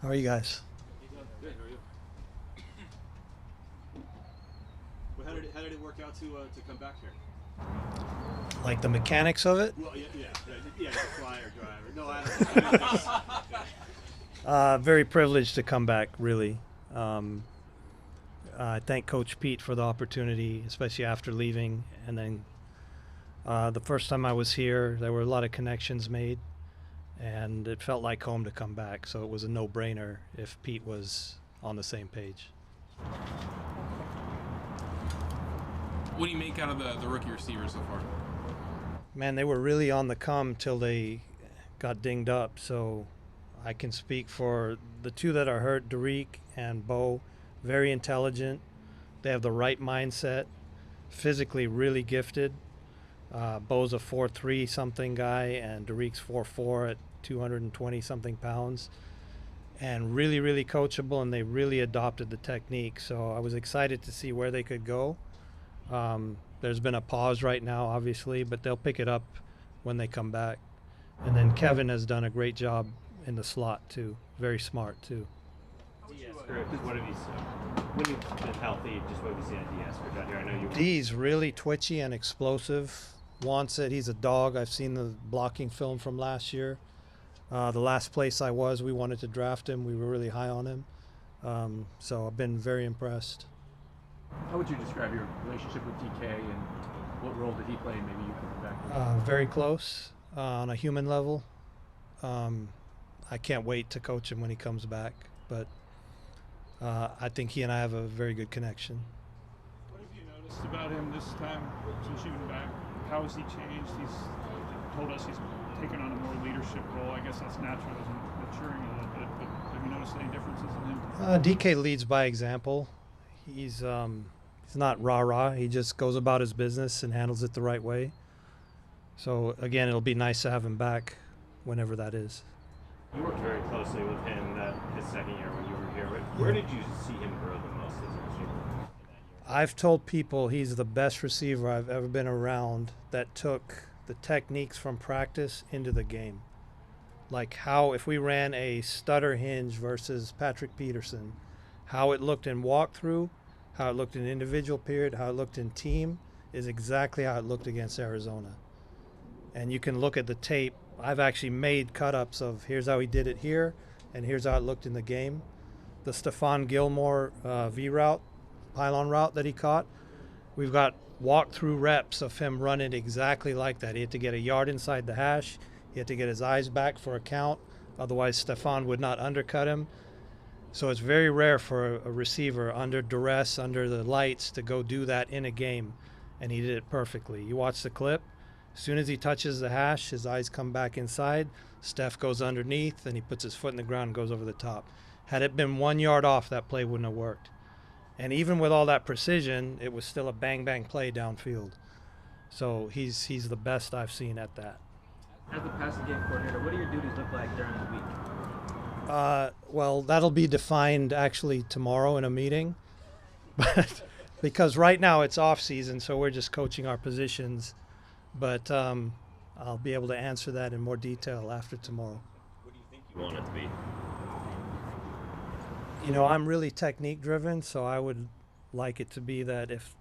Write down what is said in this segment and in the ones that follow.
How are you guys? Good. How are you? Well, how did it work out to come back here? Like the mechanics of it? Well, yeah, the flyer driver. No, I don't. Very privileged to come back, really. Um, I thank Coach Pete for the opportunity, especially after leaving. And then the first time I was here, there were a lot of connections made, and it felt like home to come back. So it was a no-brainer if Pete was on the same page. What do you make out of the rookie receivers so far? Man, they were really on the come till they got dinged up. So I can speak for the two that are hurt, Derek and Bo. Very intelligent. They have the right mindset. Physically really gifted. Bo's a 4'3" something guy, and Derek's 4'4" at 220 something pounds. And really, really coachable, and they really adopted the technique. So I was excited to see where they could go. There's been a pause right now, obviously, but they'll pick it up when they come back. And then Kevin has done a great job in the slot, too. Very smart, too. What have you seen? When you've been healthy, just what have you seen at DS for here? I know you. D's really twitchy and explosive. Wants it. He's a dog. I've seen the blocking film from last year. The last place I was, we wanted to draft him. We were really high on him. So I've been very impressed. How would you describe your relationship with DK, and what role did he play in maybe you coming back? Very close on a human level. I can't wait to coach him when he comes back, but I think he and I have a very good connection. What have you noticed about him this time since you've been back? How has he changed? He's told us he's taken on a more leadership role. I guess that's natural as he's maturing a little bit, but have you noticed any differences in him? DK leads by example. He's not rah-rah. He just goes about his business and handles it the right way. So, again, it'll be nice to have him back whenever that is. You worked very closely with him his second year when you were here. Where did you see him grow the most as a receiver in that year? I've told people he's the best receiver I've ever been around that took the techniques from practice into the game. Like how if we ran a stutter hinge versus Patrick Peterson, how it looked in walkthrough, how it looked in individual period, how it looked in team is exactly how it looked against Arizona. And you can look at the tape. I've actually made cut-ups of here's how he did it here, and here's how it looked in the game. The Stephon Gilmore V route, pylon route that he caught, we've got walk-through reps of him running exactly like that. He had to get a yard inside the hash. He had to get his eyes back for a count. Otherwise, Stephon would not undercut him. So it's very rare for a receiver under duress, under the lights, to go do that in a game, and he did it perfectly. You watch the clip. As soon as he touches the hash, his eyes come back inside. Steph goes underneath, and he puts his foot in the ground and goes over the top. Had it been 1 yard off, that play wouldn't have worked. And even with all that precision, it was still a bang-bang play downfield. So he's the best I've seen at that. As the passing game coordinator, what do your duties look like during the week? Well, that'll be defined actually tomorrow in a meeting. But because right now it's off season, so we're just coaching our positions. But I'll be able to answer that in more detail after tomorrow. What do you think you want it to be? You know, I'm really technique driven, so I would like it to be that if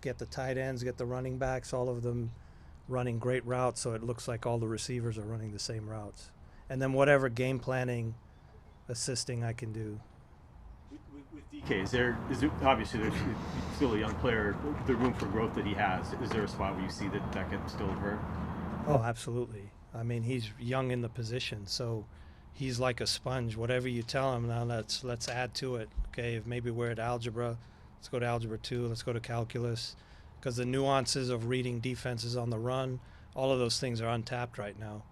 get the tight ends, get the running backs, all of them running great routes, so it looks like all the receivers are running the same routes. And then whatever game planning assisting I can do. With DK, is there obviously there's still a young player, the room for growth that he has. Is there a spot where you see that can still occur? Oh, absolutely. I mean, he's young in the position, so he's like a sponge. Whatever you tell him, now let's add to it. Okay, if maybe we're at algebra, let's go to algebra 2, let's go to calculus, because the nuances of reading defenses on the run, all of those things are untapped right now.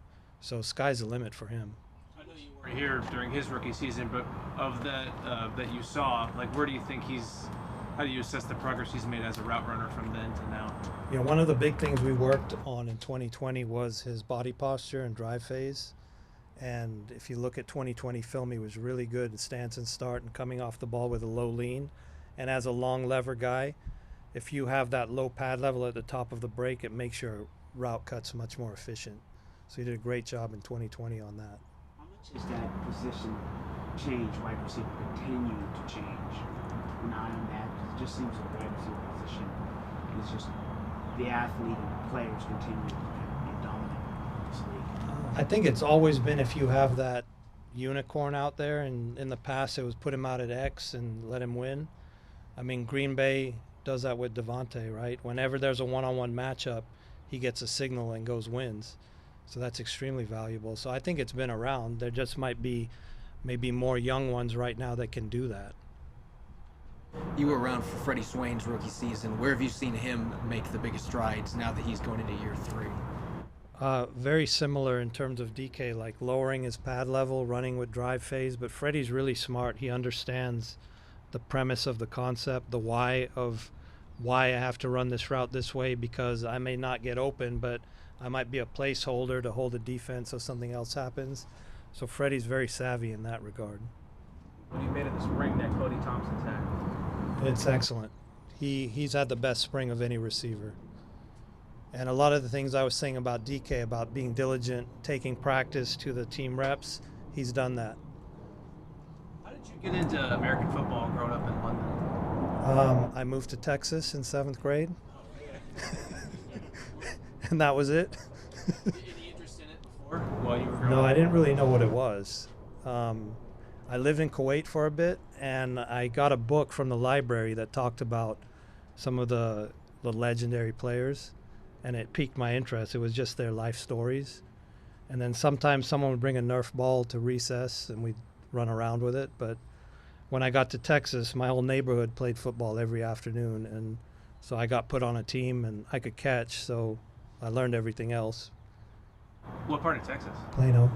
So sky's the limit for him. I know you were here during his rookie season, but of that that you saw, like where do you think how do you assess the progress he's made as a route runner from then to now? You know, one of the big things we worked on in 2020 was his body posture and drive phase. And if you look at 2020 film, he was really good at stance and start and coming off the ball with a low lean. And as a long lever guy, if you have that low pad level at the top of the break, it makes your route cuts much more efficient. So he did a great job in 2020 on that. How much is that position change, wide receiver continue to change? An eye on that, 'cause it just seems like the wide receiver position is just the athlete and players continue to kind of be dominant in this league. I think it's always been if you have that unicorn out there, and in the past it was put him out at X and let him win. I mean, Green Bay does that with Devontae, right? Whenever there's a one-on-one matchup, he gets a signal and goes wins. So that's extremely valuable. So I think it's been around. There just might be maybe more young ones right now that can do that. You were around for Freddie Swain's rookie season. Where have you seen him make the biggest strides now that he's going into year 3? Very similar in terms of DK, like lowering his pad level, running with drive phase. But Freddie's really smart. He understands the premise of the concept, the why of why I have to run this route this way, because I may not get open, but I might be a placeholder to hold a defense so something else happens. So Freddie's very savvy in that regard. What do you made of the spring that Cody Thompson's had? It's excellent. He's had the best spring of any receiver. And a lot of the things I was saying about DK, about being diligent, taking practice to the team reps, he's done that. How did you get into American football growing up in London? I moved to Texas in 7th grade. And that was it. Any interest in it before while you were growing No, up? I didn't really know what it was. I lived in Kuwait for a bit, and I got a book from the library that talked about some of the legendary players, and it piqued my interest. It was just their life stories. And then sometimes someone would bring a Nerf ball to recess, and we'd run around with it. But when I got to Texas, my whole neighborhood played football every afternoon, and so I got put on a team, and I could catch, so I learned everything else. What part of Texas? Plano.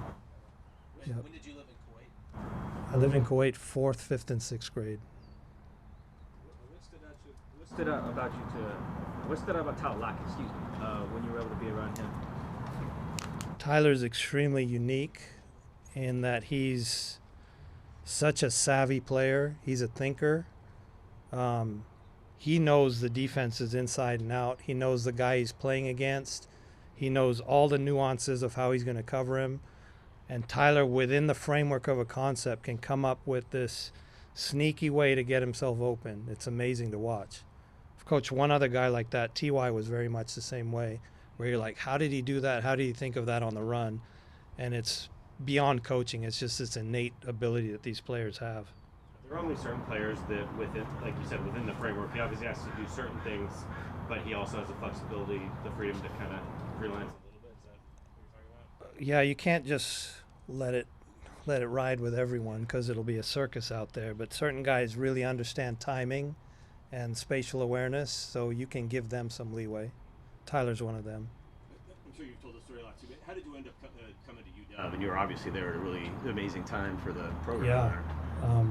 Yep. When did you live in Kuwait? I lived in Kuwait 4th, 5th, and 6th grade. What stood out about Tyler Lockett, when you were able to be around him? Tyler's extremely unique in that he's such a savvy player. He's a thinker. He knows the defenses inside and out. He knows the guy he's playing against. He knows all the nuances of how he's going to cover him. And Tyler, within the framework of a concept, can come up with this sneaky way to get himself open. It's amazing to watch. I've coached one other guy like that. T.Y. was very much the same way, where you're like, how did he do that? How did he think of that on the run? And it's beyond coaching. It's just this innate ability that these players have. There are only certain players that, within, like you said, within the framework, he obviously has to do certain things, but he also has the flexibility, the freedom to kind of freelance a little bit. Is that what you're talking about? Yeah, you can't just let it ride with everyone, because it'll be a circus out there. But certain guys really understand timing and spatial awareness, so you can give them some leeway. Tyler's one of them. I'm sure you've told the story a lot too, but how did you end up coming to UW? And you were obviously there at a really amazing time for the program. Yeah.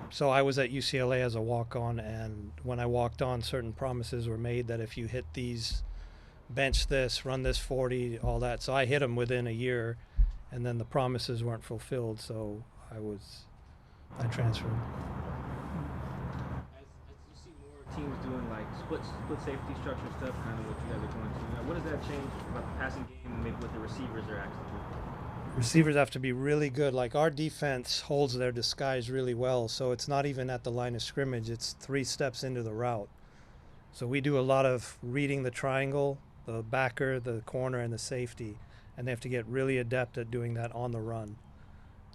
So I was at UCLA as a walk-on, and when I walked on, certain promises were made that if you hit these, bench this, run this 40, all that. So I hit them within a year, and then the promises weren't fulfilled, so I transferred. As you see more teams doing like split safety structure stuff, kind of what you guys are going to, what does that change about the passing game and maybe what the receivers are actually doing? Receivers have to be really good. Like, our defense holds their disguise really well, so it's not even at the line of scrimmage. It's 3 steps into the route. So we do a lot of reading the triangle, the backer, the corner, and the safety, and they have to get really adept at doing that on the run.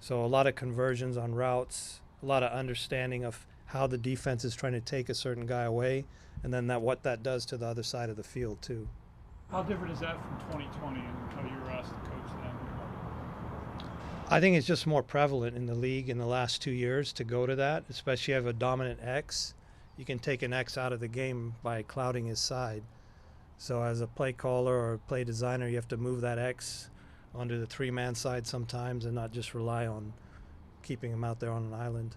So a lot of conversions on routes, a lot of understanding of how the defense is trying to take a certain guy away, and then what that does to the other side of the field too. How different is that from 2020 and how you were asked to coach then? I think it's just more prevalent in the league in the last 2 years to go to that, especially if you have a dominant X. You can take an X out of the game by clouding his side. So as a play caller or play designer, you have to move that X onto the 3-man side sometimes and not just rely on keeping him out there on an island.